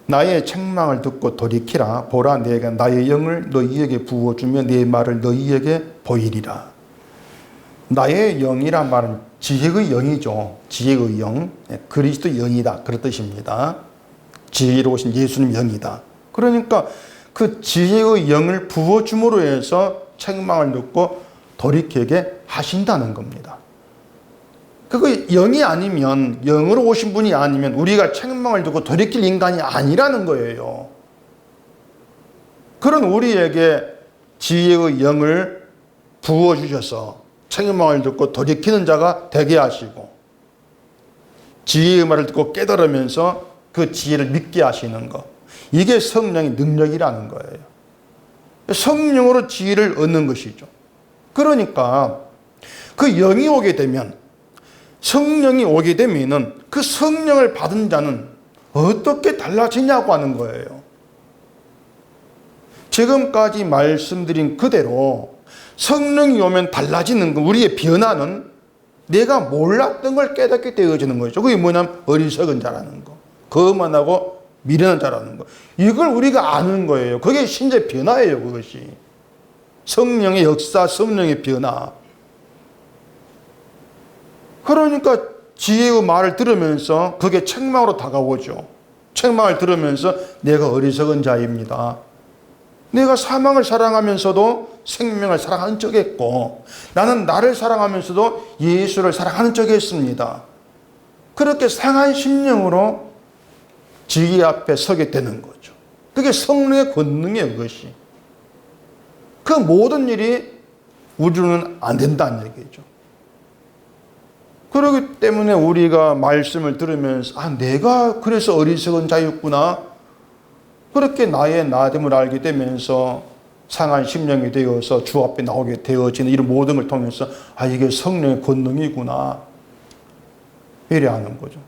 나의 책망을 듣고 돌이키라. 보라 내가 나의 영을 너희에게 부어주며 내 말을 너희에게 보이리라. 나의 영이란 말은 지혜의 영이죠. 지혜의 영. 그리스도 영이다. 그런 뜻입니다. 지혜로우신 예수님 영이다. 그러니까 그 지혜의 영을 부어줌으로 해서 책망을 듣고 돌이키게 하신다는 겁니다. 그거 영이 아니면 영으로 오신 분이 아니면 우리가 책망을 듣고 돌이킬 인간이 아니라는 거예요. 그런 우리에게 지혜의 영을 부어주셔서 책망을 듣고 돌이키는 자가 되게 하시고 지혜의 말을 듣고 깨달으면서 그 지혜를 믿게 하시는 것. 이게 성령의 능력이라는 거예요. 성령으로 지혜를 얻는 것이죠. 그러니까 그 영이 오게 되면 성령이 오게 되면은 그 성령을 받은 자는 어떻게 달라지냐고 하는 거예요. 지금까지 말씀드린 그대로 성령이 오면 달라지는 거, 우리의 변화는 내가 몰랐던 걸 깨닫게 되어지는 거죠. 그게 뭐냐면 어리석은 자라는 거. 거만하고 미련한 자라는 거. 이걸 우리가 아는 거예요. 그게 신자의 변화예요, 그것이. 성령의 역사, 성령의 변화. 그러니까 지혜의 말을 들으면서 그게 책망으로 다가오죠. 책망을 들으면서 내가 어리석은 자입니다. 내가 사망을 사랑하면서도 생명을 사랑하는 척했고, 나는 나를 사랑하면서도 예수를 사랑하는 척했습니다. 그렇게 상한 심령으로 지혜 앞에 서게 되는 거죠. 그게 성령의 권능이에요, 그것이. 그 모든 일이 우리로는 안 된다는 얘기죠. 그렇기 때문에 우리가 말씀을 들으면서 내가 그래서 어리석은 자였구나. 그렇게 나의 나됨을 알게 되면서 상한 심령이 되어서 주 앞에 나오게 되어지는 이런 모든 걸 통해서 이게 성령의 권능이구나. 이래 하는 거죠.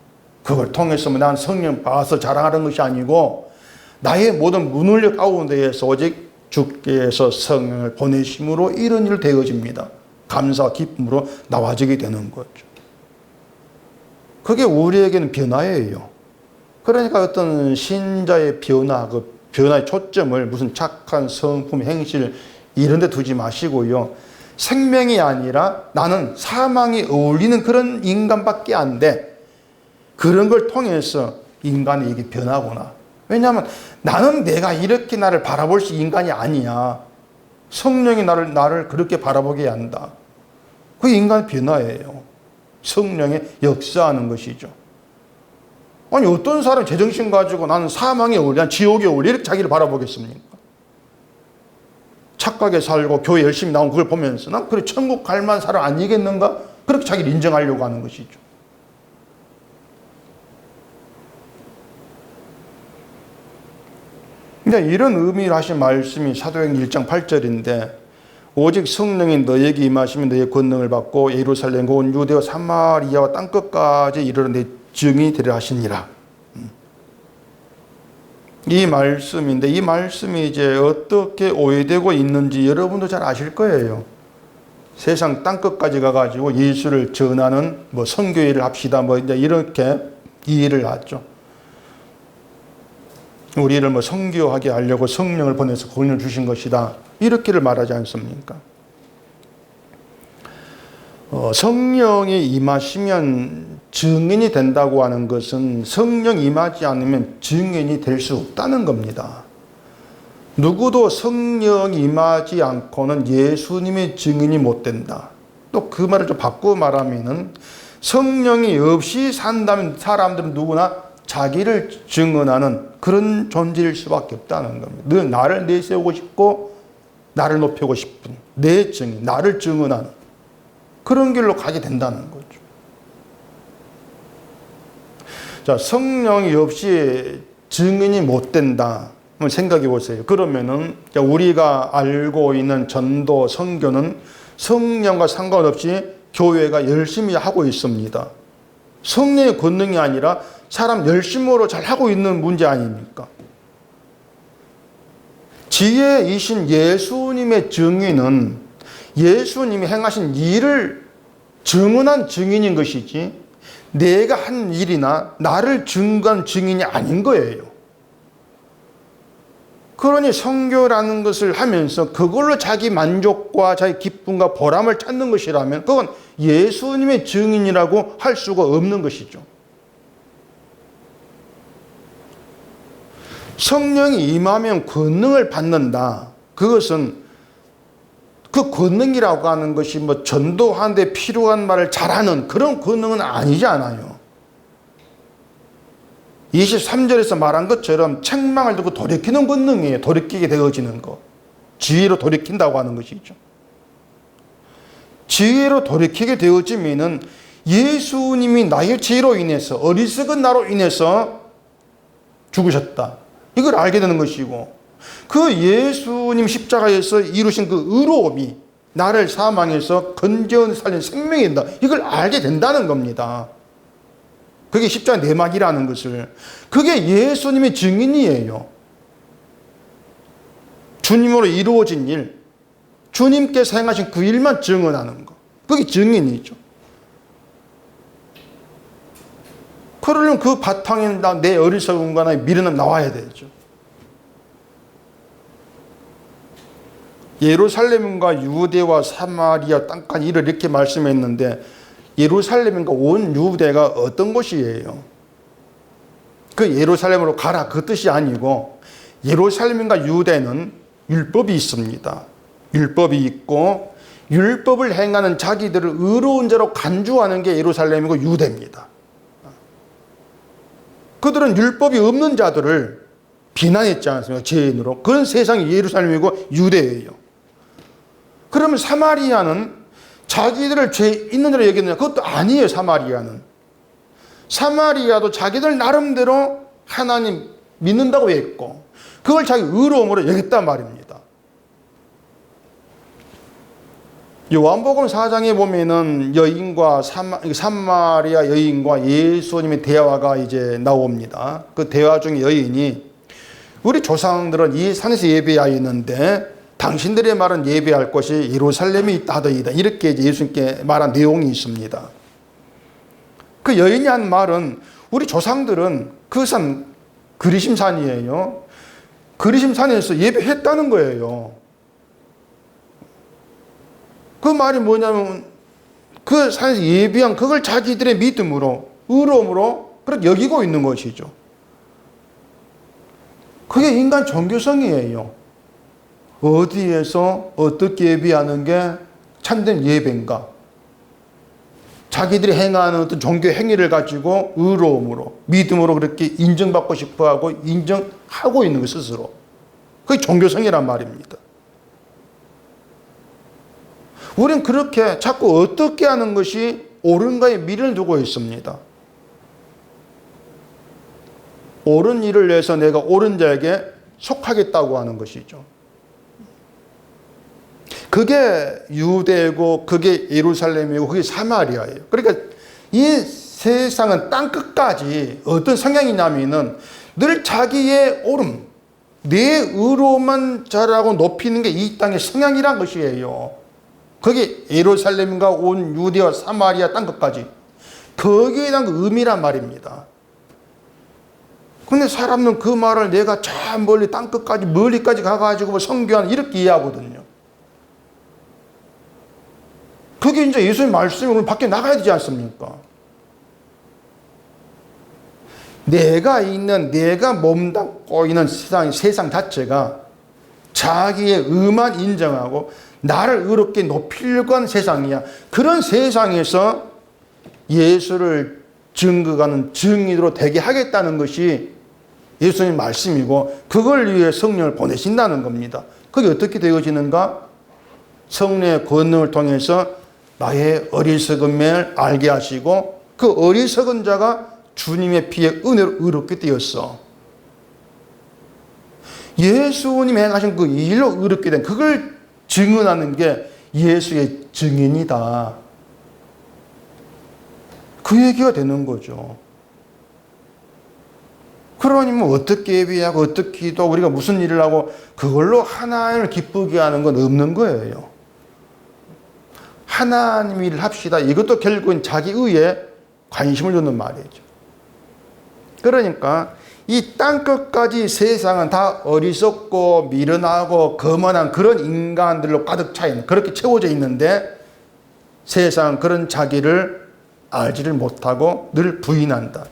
그걸 통해서 난 성령 봐서 자랑하는 것이 아니고 나의 모든 무능력 가운데에서 오직 주께서 성령을 보내심으로 이런 일 되어집니다. 감사와 기쁨으로 나와지게 되는 거죠. 그게 우리에게는 변화예요. 그러니까 어떤 신자의 변화, 그 변화의 초점을 무슨 착한 성품, 행실 이런 데 두지 마시고요. 생명이 아니라 나는 사망이 어울리는 그런 인간밖에 안 돼. 그런 걸 통해서 인간이 이게 변하구나. 왜냐하면 나는 내가 이렇게 나를 바라볼 수 인간이 아니야. 성령이 나를 그렇게 바라보게 한다. 그게 인간의 변화예요. 성령의 역사하는 것이죠. 아니 어떤 사람이 제정신 가지고 나는 사망에 어울려, 지옥에 어울려 이렇게 자기를 바라보겠습니까? 착하게 살고 교회 열심히 나온 그걸 보면서 난 그래 천국 갈 만한 사람 아니겠는가? 그렇게 자기를 인정하려고 하는 것이죠. 근데 이런 의미를 하신 말씀이 사도행전 1장 8절인데 오직 성령이 너에게 임하시면 너의 권능을 받고 예루살렘 온 유대와 사마리아와 땅끝까지 이르러 내 증이 되려 하시니라. 이 말씀인데 이 말씀이 이제 어떻게 오해되고 있는지 여러분도 잘 아실 거예요. 세상 땅끝까지 가가지고 예수를 전하는 선교회를 합시다 이제 이렇게 이해를 하죠. 우리를 선교하게 하려고 성령을 보내서 권능을 주신 것이다. 이렇게를 말하지 않습니까? 성령이 임하시면 증인이 된다고 하는 것은 성령 임하지 않으면 증인이 될 수 없다는 겁니다. 누구도 성령이 임하지 않고는 예수님의 증인이 못 된다. 또 그 말을 좀 바꾸어 말하면은 성령이 없이 산다면 사람들은 누구나 자기를 증언하는 그런 존재일 수밖에 없다는 겁니다. 늘 나를 내세우고 싶고 나를 높이고 싶은 내 증인, 나를 증언하는 그런 길로 가게 된다는 거죠. 자, 성령이 없이 증인이 못 된다. 한번 생각해 보세요. 그러면은 우리가 알고 있는 전도, 선교는 성령과 상관없이 교회가 열심히 하고 있습니다. 성령의 권능이 아니라 사람 열심으로 잘 하고 있는 문제 아닙니까? 지혜이신 예수님의 증인은 예수님이 행하신 일을 증언한 증인인 것이지 내가 한 일이나 나를 증거한 증인이 아닌 거예요. 그러니 선교라는 것을 하면서 그걸로 자기 만족과 자기 기쁨과 보람을 찾는 것이라면 그건 예수님의 증인이라고 할 수가 없는 것이죠. 성령이 임하면 권능을 받는다. 그것은 그 권능이라고 하는 것이 전도하는 데 필요한 말을 잘하는 그런 권능은 아니지 않아요. 23절에서 말한 것처럼 책망을 듣고 돌이키는 권능이에요. 돌이키게 되어지는 것. 지혜로 돌이킨다고 하는 것이죠. 지혜로 돌이키게 되어지면은 예수님이 나의 지혜로 인해서 어리석은 나로 인해서 죽으셨다. 이걸 알게 되는 것이고 그 예수님 십자가에서 이루신 그 의로움이 나를 사망에서 건져 살린 생명이다. 이걸 알게 된다는 겁니다. 그게 십자가 내막이라는 것을. 그게 예수님의 증인이에요. 주님으로 이루어진 일, 주님께서 행하신 그 일만 증언하는 것. 그게 증인이죠. 그러려면 그 바탕에 내 어리석음과 미련은 나와야 되죠. 예루살렘과 유대와 사마리아 땅까지 이렇게 말씀했는데 예루살렘과 온 유대가 어떤 곳이에요? 그 예루살렘으로 가라 그 뜻이 아니고 예루살렘과 유대는 율법이 있습니다. 율법이 있고 율법을 행하는 자기들을 의로운 자로 간주하는 게 예루살렘이고 유대입니다. 그들은 율법이 없는 자들을 비난했지 않습니까? 죄인으로. 그런 세상이 예루살렘이고 유대예요. 그러면 사마리아는 자기들을 죄 있는 자로 여기느냐? 그것도 아니에요. 사마리아는. 사마리아도 자기들 나름대로 하나님 믿는다고 했고 그걸 자기 의로움으로 여겼단 말입니다. 요한복음 4장에 보면은 여인과 사마리아 여인과 예수님의 대화가 이제 나옵니다. 그 대화 중에 여인이 우리 조상들은 이 산에서 예배하였는데 당신들의 말은 예배할 곳이 예루살렘에 있다 하더이다. 이렇게 예수님께 말한 내용이 있습니다. 그 여인이 한 말은 우리 조상들은 그 산 그리심산이에요. 그리심산에서 예배했다는 거예요. 그 말이 뭐냐면 그 산에서 예배한 그걸 자기들의 믿음으로 의로움으로 그렇게 여기고 있는 것이죠. 그게 인간 종교성이에요. 어디에서 어떻게 예배하는 게 참된 예배인가? 자기들이 행하는 어떤 종교 행위를 가지고 의로움으로 믿음으로 그렇게 인정받고 싶어하고 인정하고 있는 것 스스로. 그게 종교성이란 말입니다. 우리는 그렇게 자꾸 어떻게 하는 것이 옳은가에 미련을 두고 있습니다. 옳은 일을 위해서 내가 옳은 자에게 속하겠다고 하는 것이죠. 그게 유대고 그게 예루살렘이고 그게 사마리아예요. 그러니까 이 세상은 땅끝까지 어떤 성향이냐면은 늘 자기의 옳음, 내 의로만 잘하고 높이는 게 이 땅의 성향이란 것이에요. 그게 예루살렘과 온 유대와 사마리아 땅끝까지 거기에 대한 그 의미란 말입니다. 근데 사람은 그 말을 내가 저 멀리 땅끝까지 멀리까지 가가지고 성교하는 이렇게 이해하거든요. 그게 이제 예수님 말씀이 오늘 밖에 나가야 되지 않습니까? 내가 몸담고 있는 세상 자체가 자기의 의만 인정하고 나를 의롭게 높이려고 하는 세상이야. 그런 세상에서 예수를 증거하는 증인으로 되게 하겠다는 것이 예수님 말씀이고 그걸 위해 성령을 보내신다는 겁니다. 그게 어떻게 되어지는가? 성령의 권능을 통해서 나의 어리석음을 알게 하시고 그 어리석은 자가 주님의 피에 은혜로 의롭게 되었어. 예수님이 행하신 그 일로 의롭게 된 그걸 증언하는 게 예수의 증인이다. 그 얘기가 되는 거죠. 그러니 뭐 어떻게 예배하고 어떻게 기도하고 우리가 무슨 일을 하고 그걸로 하나님을 기쁘게 하는 건 없는 거예요. 하나님 일을 합시다. 이것도 결국은 자기 의에 관심을 두는 말이죠. 그러니까 이 땅끝까지 세상은 다 어리석고 미련하고 거만한 그런 인간들로 가득 차 있는, 그렇게 채워져 있는데 세상은 그런 자기를 알지를 못하고 늘 부인한다.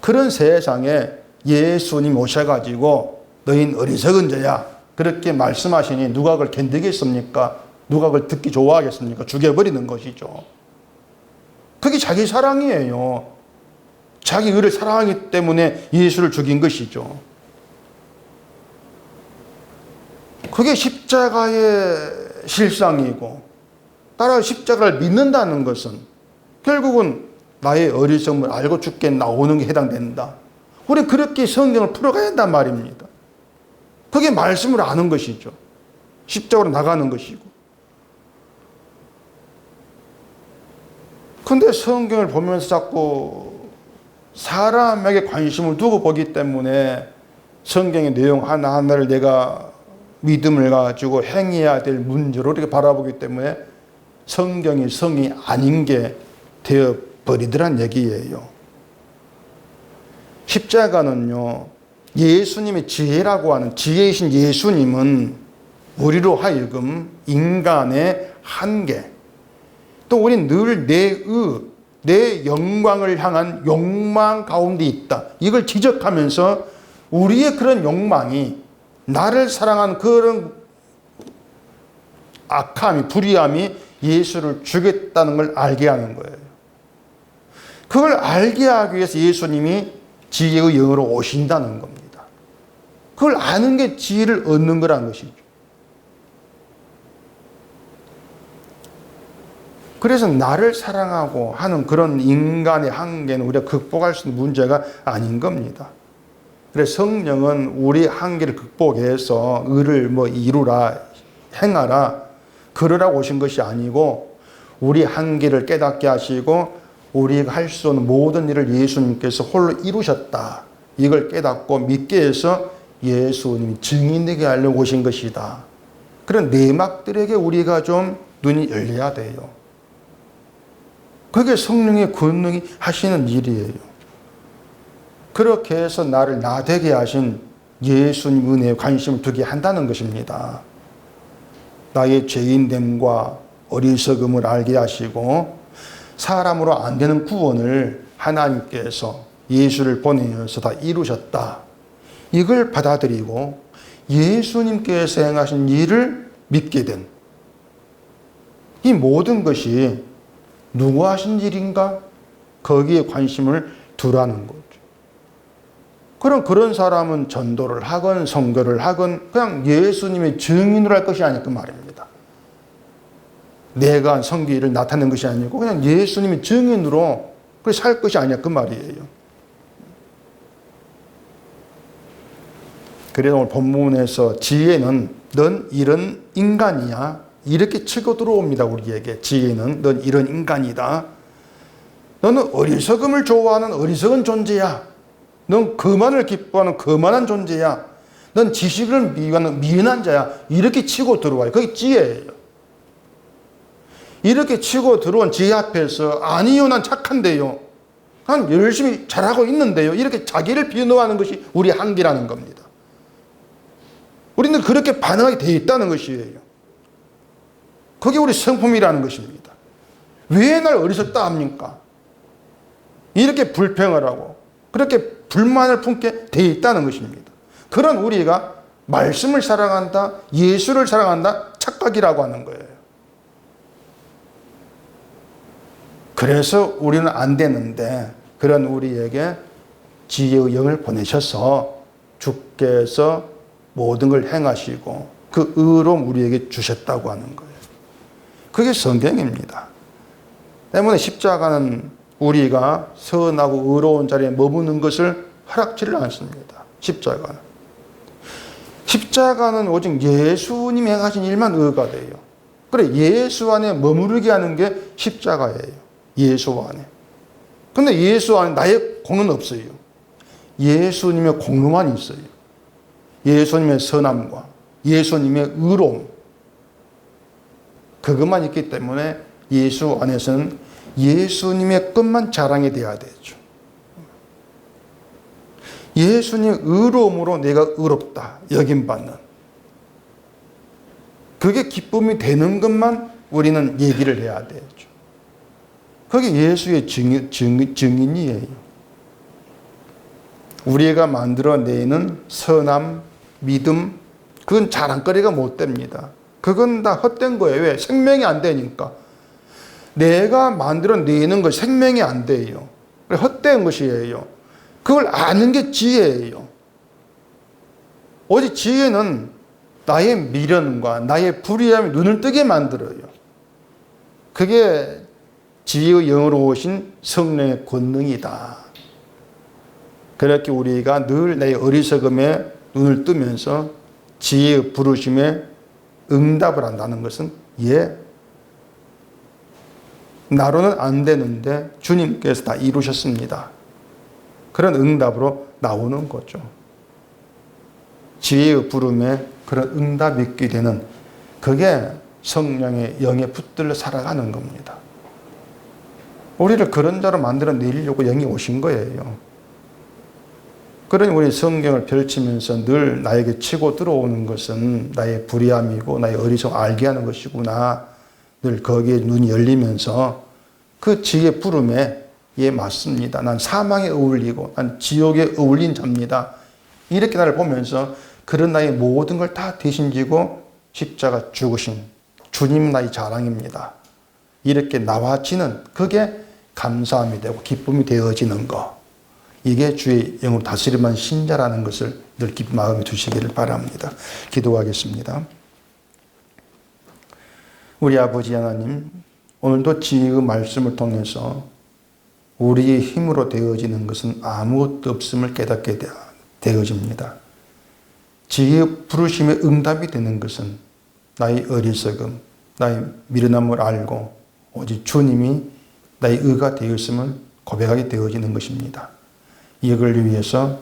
그런 세상에 예수님 오셔가지고 너희는 어리석은 자야 그렇게 말씀하시니 누가 그걸 견디겠습니까? 누가 그걸 듣기 좋아하겠습니까? 죽여버리는 것이죠. 그게 자기 사랑이에요. 자기 의를 사랑하기 때문에 예수를 죽인 것이죠. 그게 십자가의 실상이고 따라 십자가를 믿는다는 것은 결국은 나의 어리석음을 알고 죽게 나오는 게 해당된다. 우리 그렇게 성경을 풀어가야 한단 말입니다. 그게 말씀을 아는 것이죠. 십자가로 나가는 것이고. 근데 성경을 보면서 자꾸 사람에게 관심을 두고 보기 때문에 성경의 내용 하나하나를 내가 믿음을 가지고 행해야 될 문제로 이렇게 바라보기 때문에 성경이 성이 아닌 게 되어버리더란 얘기예요. 십자가는요, 예수님의 지혜라고 하는 지혜이신 예수님은 우리로 하여금 인간의 한계, 또 우린 늘 내 영광을 향한 욕망 가운데 있다. 이걸 지적하면서 우리의 그런 욕망이 나를 사랑한 그런 악함이, 불의함이 예수를 죽였다는 걸 알게 하는 거예요. 그걸 알게 하기 위해서 예수님이 지혜의 영으로 오신다는 겁니다. 그걸 아는 게 지혜를 얻는 거라는 것이죠. 그래서 나를 사랑하고 하는 그런 인간의 한계는 우리가 극복할 수 있는 문제가 아닌 겁니다. 그래서 성령은 우리 한계를 극복해서 의를 이루라, 행하라, 그러라고 오신 것이 아니고 우리 한계를 깨닫게 하시고 우리가 할 수 없는 모든 일을 예수님께서 홀로 이루셨다. 이걸 깨닫고 믿게 해서 예수님이 증인되게 하려고 오신 것이다. 그런 내막들에게 우리가 좀 눈이 열려야 돼요. 그게 성령의 권능이 하시는 일이에요. 그렇게 해서 나를 나되게 하신 예수님 은혜에 관심을 두게 한다는 것입니다. 나의 죄인됨과 어리석음을 알게 하시고 사람으로 안 되는 구원을 하나님께서 예수를 보내어서 다 이루셨다. 이걸 받아들이고 예수님께서 행하신 일을 믿게 된 이 모든 것이 누구 하신 일인가? 거기에 관심을 두라는 거죠. 그럼 그런 사람은 전도를 하건 선교를 하건 그냥 예수님의 증인으로 할 것이 아니까 말입니다. 내가 선교 일을 나타낸 것이 아니고 그냥 예수님의 증인으로 살 것이 아니야 그 말이에요. 그래서 오늘 본문에서 지혜는 넌 이런 인간이야. 이렇게 치고 들어옵니다. 우리에게 지혜는 넌 이런 인간이다. 너는 어리석음을 좋아하는 어리석은 존재야. 넌 거만을 기뻐하는 거만한 존재야. 넌 지식을 미워하는 미련한 자야. 이렇게 치고 들어와요. 그게 지혜예요. 이렇게 치고 들어온 지혜 앞에서 아니요 난 착한데요. 난 열심히 잘하고 있는데요. 이렇게 자기를 비난하는 것이 우리 한계라는 겁니다. 우리는 그렇게 반응하게 되어 있다는 것이에요. 그게 우리 성품이라는 것입니다. 왜 날 어리석다 합니까? 이렇게 불평을 하고 그렇게 불만을 품게 되어 있다는 것입니다. 그런 우리가 말씀을 사랑한다, 예수를 사랑한다, 착각이라고 하는 거예요. 그래서 우리는 안 되는데 그런 우리에게 지혜의 영을 보내셔서 주께서 모든 걸 행하시고 그 의로움 우리에게 주셨다고 하는 거예요. 그게 성경입니다. 때문에 십자가는 우리가 선하고 의로운 자리에 머무는 것을 허락지를 않습니다. 십자가는 오직 예수님이 행하신 일만 의가 돼요. 그래 예수 안에 머무르게 하는 게 십자가예요. 예수 안에. 근데 예수 안에 나의 공로는 없어요. 예수님의 공로만 있어요. 예수님의 선함과 예수님의 의로움. 그것만 있기 때문에 예수 안에서는 예수님의 것만 자랑이 되어야 되죠. 예수님의 의로움으로 내가 의롭다 여김받는 그게 기쁨이 되는 것만 우리는 얘기를 해야 되죠. 그게 예수의 증인이에요. 우리가 만들어내는 선함, 믿음, 그건 자랑거리가 못 됩니다. 그건 다 헛된 거예요. 왜? 생명이 안 되니까. 내가 만들어내는 것 생명이 안 돼요. 헛된 것이에요. 그걸 아는 게 지혜예요. 오직 지혜는 나의 미련과 나의 불의함에 눈을 뜨게 만들어요. 그게 지혜의 영으로 오신 성령의 권능이다. 그렇게 우리가 늘 내 어리석음에 눈을 뜨면서 지혜의 부르심에 응답을 한다는 것은 나로는 안 되는데 주님께서 다 이루셨습니다. 그런 응답으로 나오는 거죠. 지혜의 부름에 그런 응답이 있게 되는 그게 성령의 영에 붙들려 살아가는 겁니다. 우리를 그런 자로 만들어 내리려고 영이 오신 거예요. 그러니 우리 성경을 펼치면서 늘 나에게 치고 들어오는 것은 나의 불의함이고 나의 어리석 알게 하는 것이구나. 늘 거기에 눈이 열리면서 그 지혜의 부름에 예 맞습니다. 난 사망에 어울리고 난 지옥에 어울린 자입니다. 이렇게 나를 보면서 그런 나의 모든 걸 다 대신 지고 십자가 죽으신 주님 나의 자랑입니다. 이렇게 나와지는 그게 감사함이 되고 기쁨이 되어지는 것. 이게 주의 영으로 다스림한 신자라는 것을 늘 깊은 마음에 두시기를 바랍니다. 기도하겠습니다. 우리 아버지 하나님, 오늘도 지혜의 말씀을 통해서 우리의 힘으로 되어지는 것은 아무것도 없음을 깨닫게 되어집니다. 지혜의 부르심에 응답이 되는 것은 나의 어리석음, 나의 미련함을 알고 오직 주님이 나의 의가 되었음을 고백하게 되어지는 것입니다. 이걸 위해서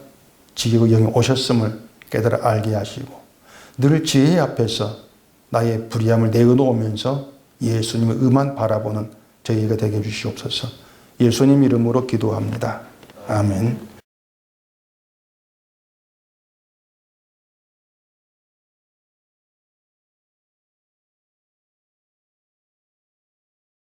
지혜의 영이 오셨음을 깨달아 알게 하시고 늘 지혜 앞에서 나의 불의함을 내어놓으면서 예수님의 의만 바라보는 저희가 되게 해주시옵소서. 예수님 이름으로 기도합니다. 아멘.